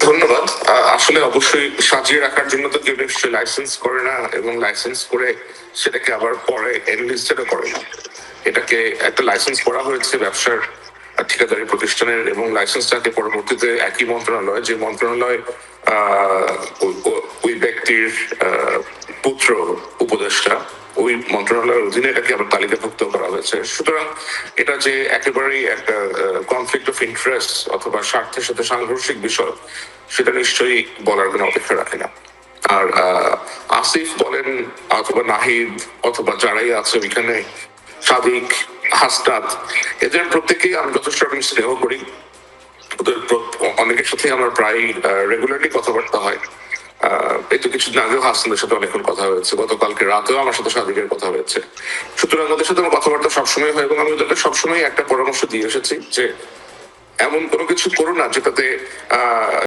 ধন্যবাদ। আসলে অবশ্যই সাজিয়ে রাখার জন্য তো কেউ নিশ্চয়ই লাইসেন্স করে না, এবং লাইসেন্স করে সেটাকে আবার পরে এনলিস্টেডও করে না। এটাকে একটা লাইসেন্স করা হয়েছে ব্যবসার ঠিকাদারি প্রতিষ্ঠানের, এবং লাইসেন্সটাকে পরবর্তীতে একই মন্ত্রণালয়, যে মন্ত্রণালয় আহ, ওই ব্যক্তির পুত্র উপদেষ্টা, ওই মন্ত্রণালয়ের অধীনে এটাকে আবার তালিকাভুক্ত করা হয়েছে। সুতরাং এটা যে একেবারেই একটা কনফ্লিক্ট অফ ইন্টারেস্ট অথবা স্বার্থের সাথে সাংঘর্ষিক বিষয়, সেটা নিশ্চয়ই বলার কোনো অপেক্ষা রাখে না। আর আসিফ বলেন অথবা নাহিদ অথবা যারাই আছে ওইখানে, সাদিক, হাসনাত, এদের প্রত্যেকেই আমি যথেষ্ট রকম স্নেহ করি। ওদের অনেকের সাথে আমার প্রায় রেগুলারলি কথাবার্তা হয়। এই তো কিছুদিন আগেও হাসনাদের সাথে অনেকক্ষণ কথা হয়েছে, গতকালকে রাতেও আমার সাথে সাদিকের কথা হয়েছে। সুতরাং ওদের সাথে আমার কথাবার্তা সবসময় হয়, এবং আমি ওদেরকে সবসময় একটা পরামর্শ দিয়ে এসেছি যে এমন কোনো কিছু করো না যেটাতে